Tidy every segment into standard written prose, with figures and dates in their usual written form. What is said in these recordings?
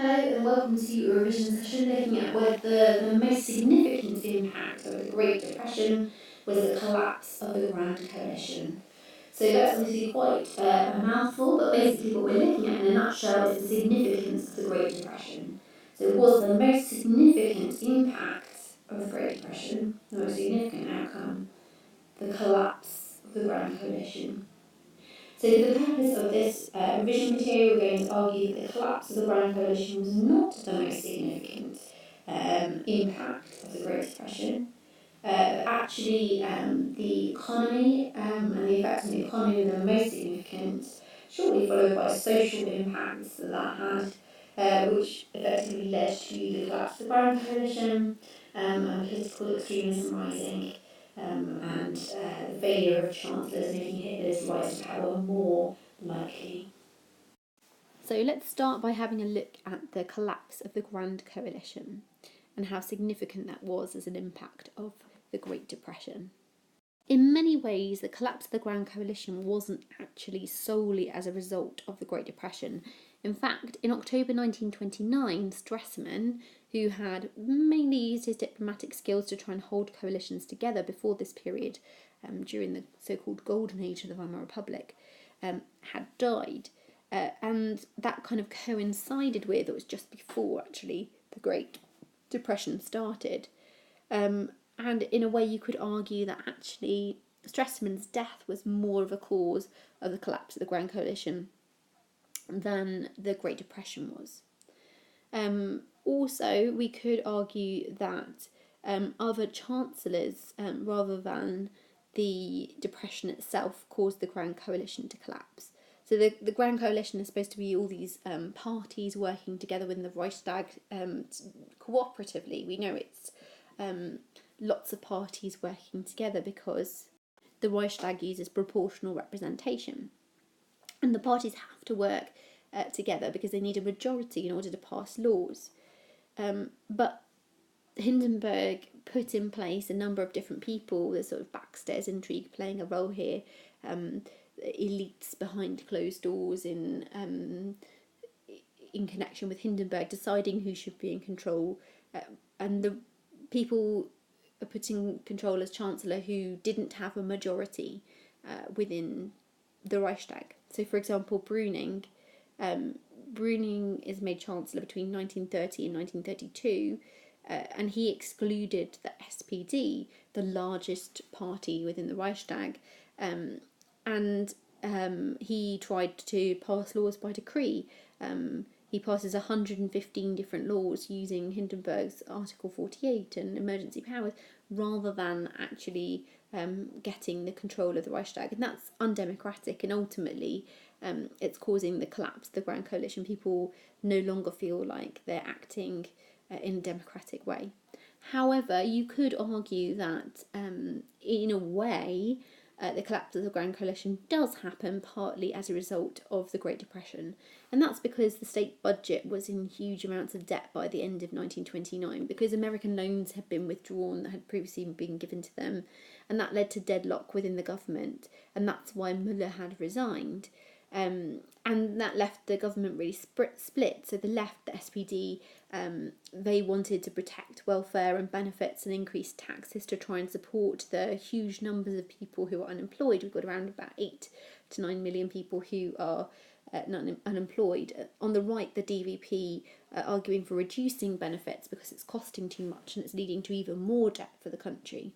Hello and welcome to a revision session looking at whether the most significant impact of the Great Depression was the collapse of the Grand Coalition. So that's obviously quite a mouthful, but basically what we're looking at in a nutshell is the significance of the Great Depression. So was the most significant impact of the Great Depression, the most significant outcome, the collapse of the Grand Coalition? So for the purpose of this revision material, we're going to argue that the collapse of the Grand Coalition was not the most significant impact of the Great Depression, but actually the economy and the effects on the economy were the most significant, shortly followed by social impacts that had, which effectively led to the collapse of the Grand Coalition and political extremism rising. And the failure of chancellors making Hitler's rise to power more likely. So let's start by having a look at the collapse of the Grand Coalition and how significant that was as an impact of the Great Depression. In many ways, the collapse of the Grand Coalition wasn't actually solely as a result of the Great Depression. In fact, in October 1929, Stresemann, who had mainly used his diplomatic skills to try and hold coalitions together before this period, during the so-called Golden Age of the Weimar Republic, had died. And that kind of coincided with, it was just before actually the Great Depression started. And in a way you could argue that actually Stresemann's death was more of a cause of the collapse of the Grand Coalition than the Great Depression was. Also, we could argue that other chancellors, rather than the Depression itself, caused the Grand Coalition to collapse. So the Grand Coalition is supposed to be all these parties working together within the Reichstag cooperatively. We know it's lots of parties working together because the Reichstag uses proportional representation. And the parties have to work together because they need a majority in order to pass laws. But Hindenburg put in place a number of different people, there's sort of backstairs intrigue playing a role here, elites behind closed doors in connection with Hindenburg deciding who should be in control, and the people put in control as Chancellor who didn't have a majority within the Reichstag. So, for example, Brüning is made Chancellor between 1930 and 1932, and he excluded the SPD, the largest party within the Reichstag, and he tried to pass laws by decree. He passes 115 different laws using Hindenburg's Article 48 and emergency powers rather than actually getting the control of the Reichstag. And that's undemocratic, and ultimately it's causing the collapse of the Grand Coalition. People no longer feel like they're acting in a democratic way. However, you could argue that in a way the collapse of the Grand Coalition does happen partly as a result of the Great Depression, and that's because the state budget was in huge amounts of debt by the end of 1929 because American loans had been withdrawn that had previously been given to them, and that led to deadlock within the government, and that's why Müller had resigned. And that left the government really split. So the left, the SPD, they wanted to protect welfare and benefits and increase taxes to try and support the huge numbers of people who are unemployed. We've got around about 8 to 9 million people who are unemployed. On the right, the DVP arguing for reducing benefits because it's costing too much and it's leading to even more debt for the country.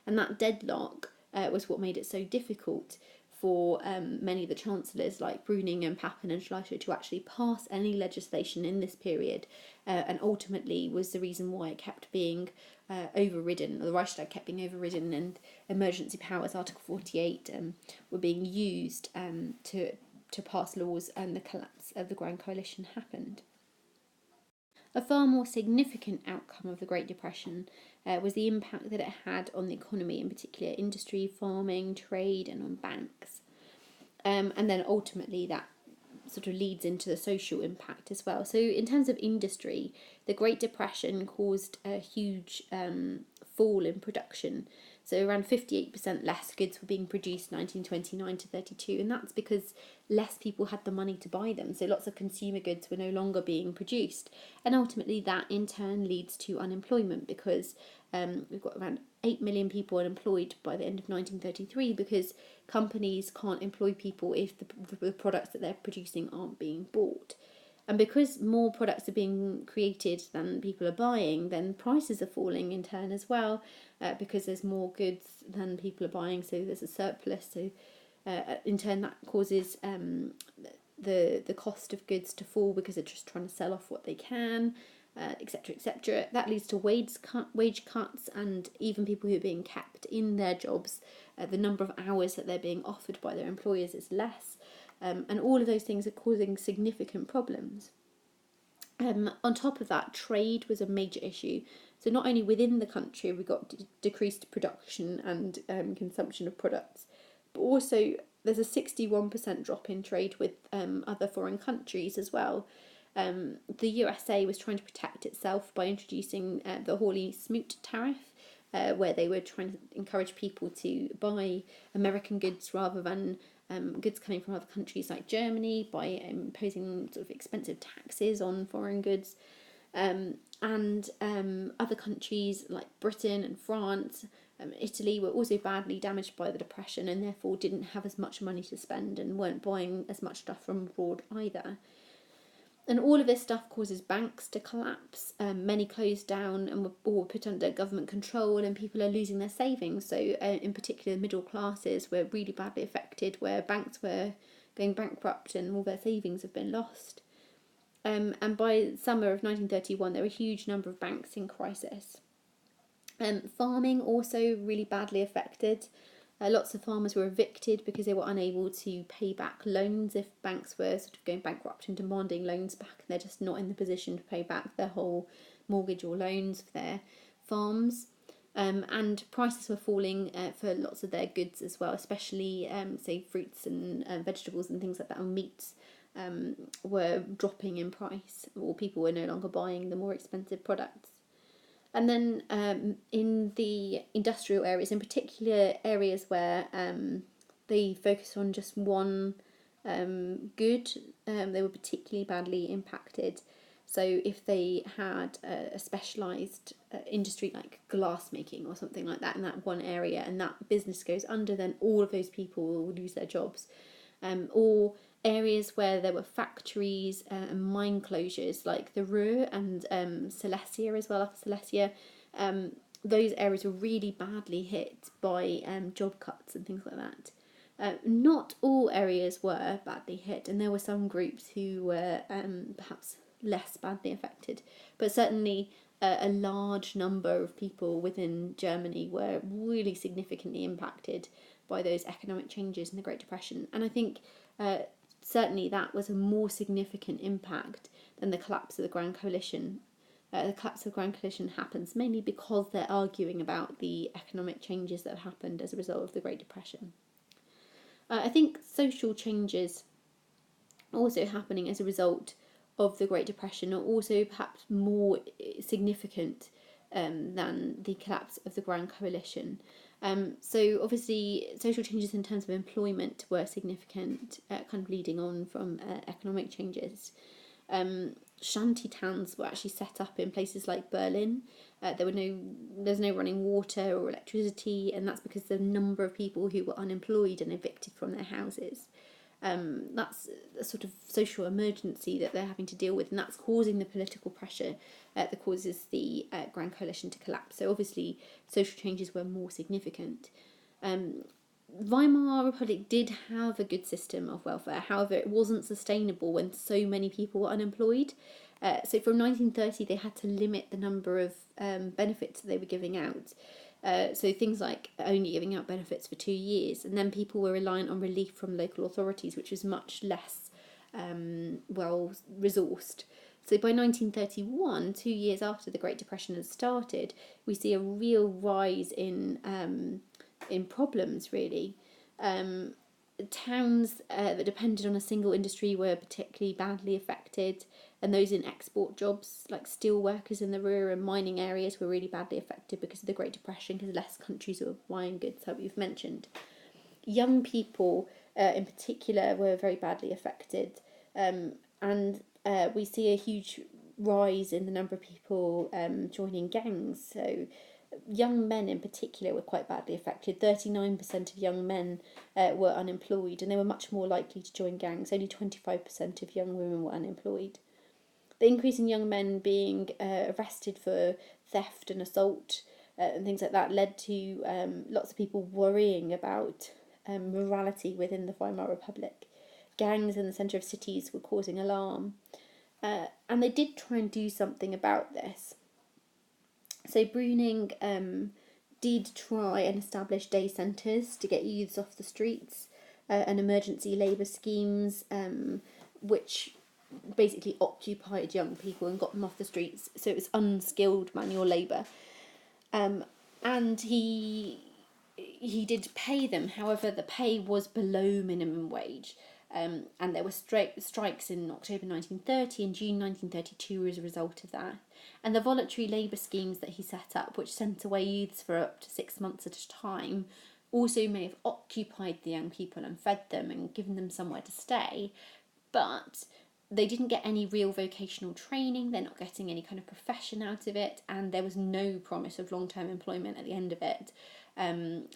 And that deadlock was what made it so difficult for many of the chancellors like Brüning and Papen and Schleicher to actually pass any legislation in this period, and ultimately was the reason why it kept being overridden, or the Reichstag kept being overridden, and emergency powers, Article 48, were being used to pass laws, and the collapse of the Grand Coalition happened. A far more significant outcome of the Great Depression was the impact that it had on the economy, in particular industry, farming, trade, and on banks. And then ultimately that sort of leads into the social impact as well. So in terms of industry, the Great Depression caused a huge fall in production. So around 58% less goods were being produced 1929 to 32, and that's because less people had the money to buy them. So lots of consumer goods were no longer being produced, and ultimately that in turn leads to unemployment, because we've got around 8 million people unemployed by the end of 1933, because companies can't employ people if the products that they're producing aren't being bought. And because more products are being created than people are buying, then prices are falling in turn as well, because there's more goods than people are buying, so there's a surplus. So in turn that causes the cost of goods to fall, because they're just trying to sell off what they can, etc., etc. That leads to wage cuts, and even people who are being kept in their jobs, the number of hours that they're being offered by their employers is less. And all of those things are causing significant problems. On top of that, trade was a major issue. So not only within the country we got decreased production and consumption of products, but also there's a 61% drop in trade with other foreign countries as well. The USA was trying to protect itself by introducing the Hawley-Smoot tariff, where they were trying to encourage people to buy American goods rather than goods coming from other countries like Germany, by imposing sort of expensive taxes on foreign goods. And other countries like Britain and France, Italy were also badly damaged by the Depression, and therefore didn't have as much money to spend and weren't buying as much stuff from abroad either. And all of this stuff causes banks to collapse. Many closed down and were put under government control, and people are losing their savings. So in particular, middle classes were really badly affected, where banks were going bankrupt and all their savings have been lost. And by summer of 1931, there were a huge number of banks in crisis. Farming also really badly affected. Lots of farmers were evicted because they were unable to pay back loans if banks were sort of going bankrupt and demanding loans back, and they're just not in the position to pay back their whole mortgage or loans for their farms. And prices were falling for lots of their goods as well, especially say fruits and vegetables and things like that, and meats were dropping in price, or people were no longer buying the more expensive products. And then in the industrial areas, in particular areas where they focus on just one good, they were particularly badly impacted. So if they had a specialised industry like glass making or something like that in that one area, and that business goes under, then all of those people will lose their jobs. Or areas where there were factories and mine closures, like the Ruhr and Silesia as well, Upper Silesia. Those areas were really badly hit by job cuts and things like that. Not all areas were badly hit, and there were some groups who were perhaps less badly affected, but certainly a large number of people within Germany were really significantly impacted by those economic changes in the Great Depression. And I think certainly that was a more significant impact than the collapse of the Grand Coalition. The collapse of the Grand Coalition happens mainly because they're arguing about the economic changes that have happened as a result of the Great Depression. I think social changes also happening as a result of the Great Depression are also perhaps more significant than the collapse of the Grand Coalition. So obviously social changes in terms of employment were significant, kind of leading on from economic changes. Shanty towns were actually set up in places like Berlin. There's no running water or electricity, and that's because the number of people who were unemployed and evicted from their houses. That's a sort of social emergency that they're having to deal with, and that's causing the political pressure that causes the Grand Coalition to collapse. So obviously social changes were more significant. Weimar Republic did have a good system of welfare, however it wasn't sustainable when so many people were unemployed. So from 1930 they had to limit the number of benefits that they were giving out. So things like only giving out benefits for 2 years, and then people were reliant on relief from local authorities, which was much less well resourced. So by 1931, 2 years after the Great Depression had started, we see a real rise in problems, really. towns that depended on a single industry were particularly badly affected, and those in export jobs, like steel workers in the rural and mining areas, were really badly affected because of the Great Depression, because less countries were buying goods, like we've mentioned. Young people, in particular, were very badly affected, and we see a huge rise in the number of people joining gangs. So young men in particular were quite badly affected. 39% of young men were unemployed, and they were much more likely to join gangs. Only 25% of young women were unemployed. The increase in young men being arrested for theft and assault and things like that led to lots of people worrying about morality within the Weimar Republic. Gangs in the centre of cities were causing alarm. And they did try and do something about this. So Bruning did try and establish day centres to get youths off the streets, and emergency labour schemes, which basically occupied young people and got them off the streets. So it was unskilled manual labour, and he did pay them. However, the pay was below minimum wage. And there were strikes in October 1930 and June 1932 as a result of that. And the voluntary labour schemes that he set up, which sent away youths for up to 6 months at a time, also may have occupied the young people and fed them and given them somewhere to stay. But they didn't get any real vocational training, they're not getting any kind of profession out of it, and there was no promise of long-term employment at the end of it.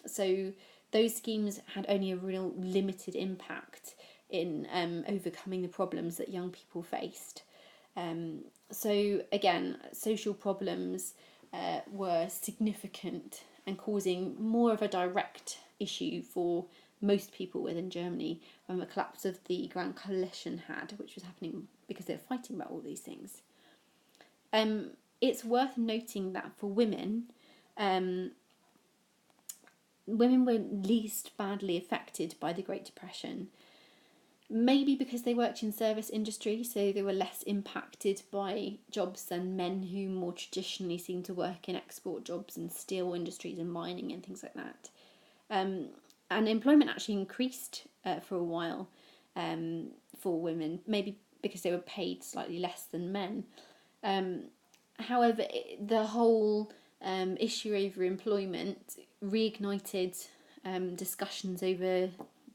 So those schemes had only a real limited impact in overcoming the problems that young people faced. So again, social problems were significant and causing more of a direct issue for most people within Germany when the collapse of the Grand Coalition had, which was happening because they were fighting about all these things. It's worth noting that for women, women were least badly affected by the Great Depression. Maybe because they worked in service industry, so they were less impacted by jobs than men who more traditionally seem to work in export jobs and steel industries and mining and things like that. And employment actually increased for a while for women, maybe because they were paid slightly less than men. However, the whole issue over employment reignited discussions over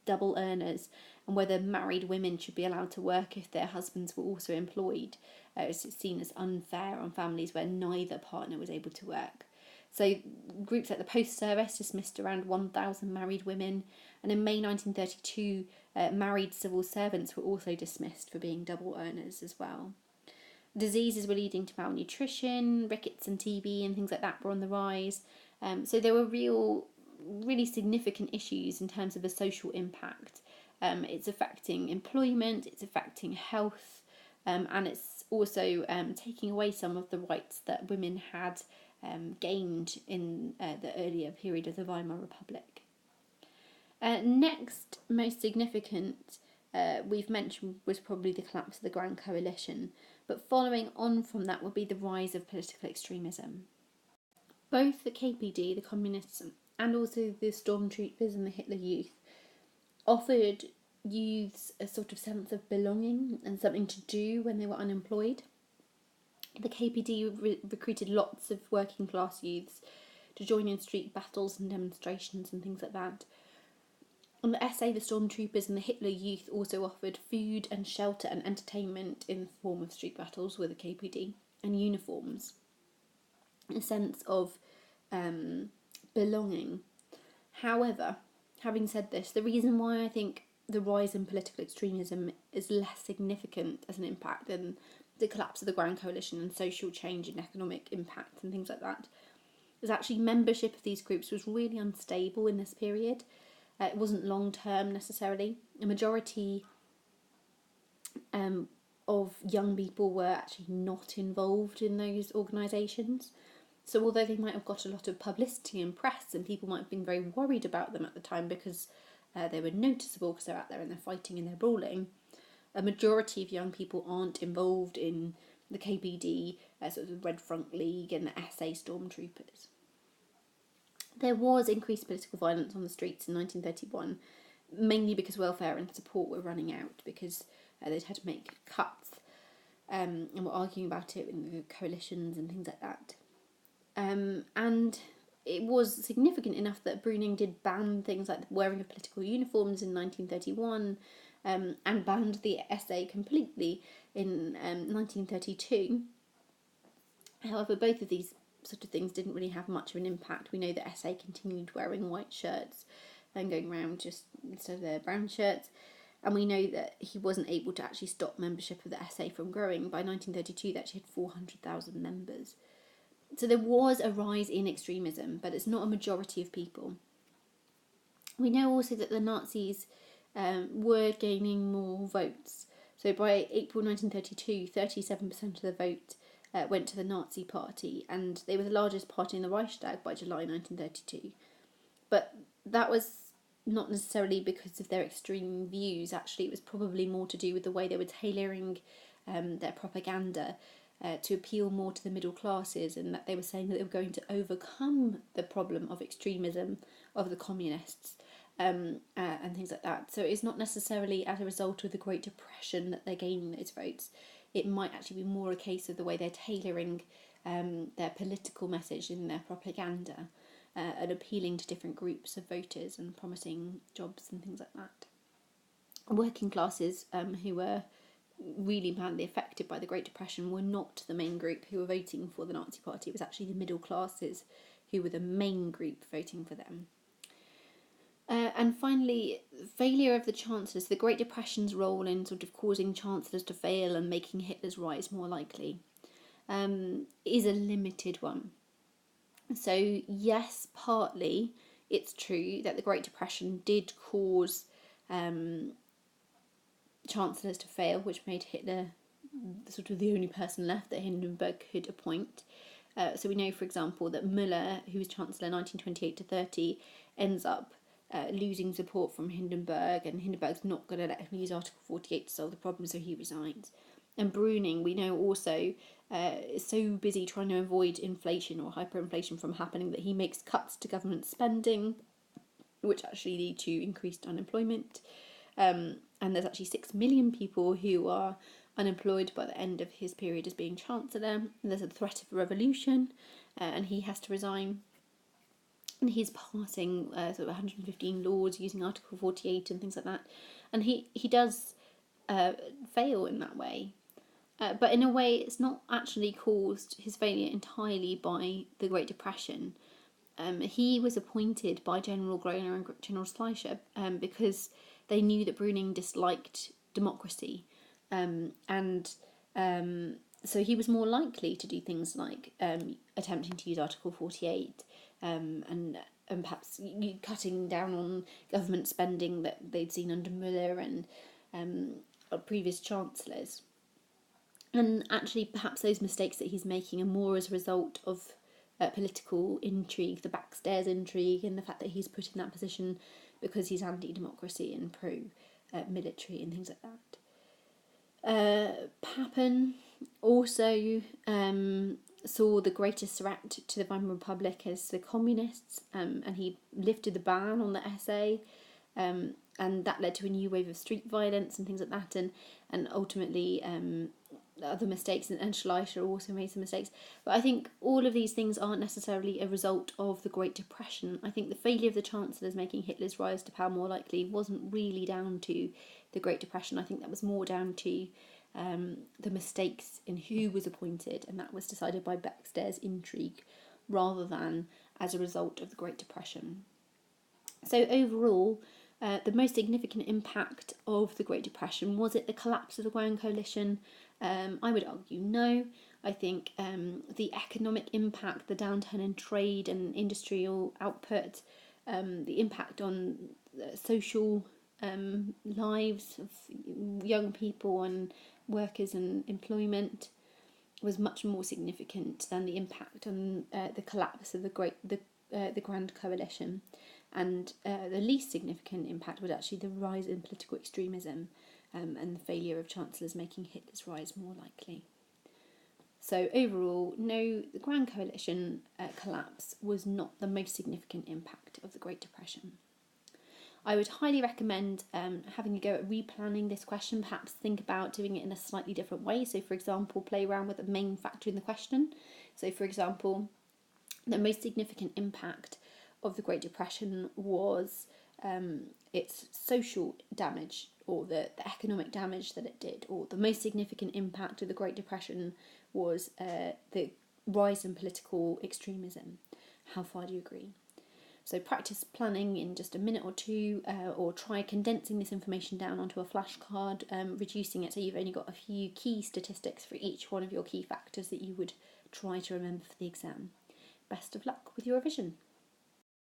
double earners and whether married women should be allowed to work if their husbands were also employed. It's seen as unfair on families where neither partner was able to work. So groups like the Post Service dismissed around 1,000 married women, and in May 1932, married civil servants were also dismissed for being double earners as well. Diseases were leading to malnutrition, rickets and TB and things like that were on the rise. So there were really significant issues in terms of the social impact. It's affecting employment, it's affecting health, and it's also taking away some of the rights that women had gained in the earlier period of the Weimar Republic. Next most significant we've mentioned was probably the collapse of the Grand Coalition, but following on from that would be the rise of political extremism. Both the KPD, the communists, and also the stormtroopers and the Hitler Youth offered youths a sort of sense of belonging and something to do when they were unemployed. The KPD recruited lots of working class youths to join in street battles and demonstrations and things like that. On the SA, the stormtroopers and the Hitler Youth also offered food and shelter and entertainment in the form of street battles with the KPD and uniforms. A sense of belonging. However, having said this, the reason why I think the rise in political extremism is less significant as an impact than the collapse of the Grand Coalition and social change and economic impact and things like that is actually membership of these groups was really unstable in this period. It wasn't long term necessarily. A majority of young people were actually not involved in those organisations. So although they might have got a lot of publicity and press and people might have been very worried about them at the time because they were noticeable because they're out there and they're fighting and they're brawling, a majority of young people aren't involved in the KPD, sort of the Red Front League and the SA stormtroopers. There was increased political violence on the streets in 1931, mainly because welfare and support were running out, because they'd had to make cuts, and were arguing about it in the coalitions and things like that. And it was significant enough that Bruning did ban things like the wearing of political uniforms in 1931, and banned the SA completely in 1932. However, both of these sort of things didn't really have much of an impact. We know that SA continued wearing white shirts and going around just instead of their brown shirts. And we know that he wasn't able to actually stop membership of the SA from growing. By 1932, they actually had 400,000 members. So there was a rise in extremism, but it's not a majority of people. We know also that the Nazis were gaining more votes. So by April 1932, 37% of the vote went to the Nazi Party, and they were the largest party in the Reichstag by July 1932. But that was not necessarily because of their extreme views. Actually, it was probably more to do with the way they were tailoring their propaganda to appeal more to the middle classes, and that they were saying that they were going to overcome the problem of extremism of the communists, and things like that. So it's not necessarily as a result of the Great Depression that they're gaining those votes. It might actually be more a case of the way they're tailoring their political message in their propaganda, and appealing to different groups of voters and promising jobs and things like that. Working classes who were really badly affected by the Great Depression were not the main group who were voting for the Nazi Party. It was actually the middle classes who were the main group voting for them. And finally, failure of the chancellors, the Great Depression's role in sort of causing chancellors to fail and making Hitler's rise more likely, is a limited one. So yes, partly it's true that the Great Depression did cause chancellors to fail, which made Hitler sort of the only person left that Hindenburg could appoint. So we know, for example, that Müller, who was chancellor 1928 to 30, ends up losing support from Hindenburg, and Hindenburg's not going to let him use Article 48 to solve the problem, so he resigns. And Bruning, we know also, is so busy trying to avoid inflation or hyperinflation from happening that he makes cuts to government spending, which actually lead to increased unemployment. And there's actually 6 million people who are unemployed by the end of his period as being chancellor. And there's a threat of a revolution, and he has to resign. And he's passing sort of 115 laws using Article 48 and things like that. And he does fail in that way. But in a way, it's not actually caused his failure entirely by the Great Depression. He was appointed by General Groener and General Schleicher because they knew that Bruning disliked democracy. So he was more likely to do things like attempting to use Article 48 and perhaps cutting down on government spending that they'd seen under Müller and previous chancellors. And actually, perhaps those mistakes that he's making are more as a result of political intrigue, the backstairs intrigue, and the fact that he's put in that position because he's anti-democracy and pro-military and things like that. Papen also saw the greatest threat to the Weimar Republic as the communists, and he lifted the ban on the SA, and that led to a new wave of street violence and things like that, and ultimately other mistakes, and Schleicher also made some mistakes. But I think all of these things aren't necessarily a result of the Great Depression. I think the failure of the chancellors making Hitler's rise to power more likely wasn't really down to the Great Depression. I think that was more down to the mistakes in who was appointed, and that was decided by backstairs intrigue rather than as a result of the Great Depression. So overall, the most significant impact of the Great Depression, was it the collapse of the Grand Coalition? I would argue no. I think the economic impact, the downturn in trade and industrial output, the impact on social lives of young people and workers and employment was much more significant than the impact on the collapse of the Grand Coalition. And the least significant impact was actually the rise in political extremism and the failure of chancellors making Hitler's rise more likely. So overall, no, the Grand Coalition collapse was not the most significant impact of the Great Depression. I would highly recommend having a go at replanning this question. Perhaps think about doing it in a slightly different way. So, for example, play around with the main factor in the question. So, for example, the most significant impact of the Great Depression was its social damage, or the economic damage that it did, or the most significant impact of the Great Depression was the rise in political extremism. How far do you agree? So practice planning in just a minute or two, or try condensing this information down onto a flashcard, reducing it so you've only got a few key statistics for each one of your key factors that you would try to remember for the exam. Best of luck with your revision.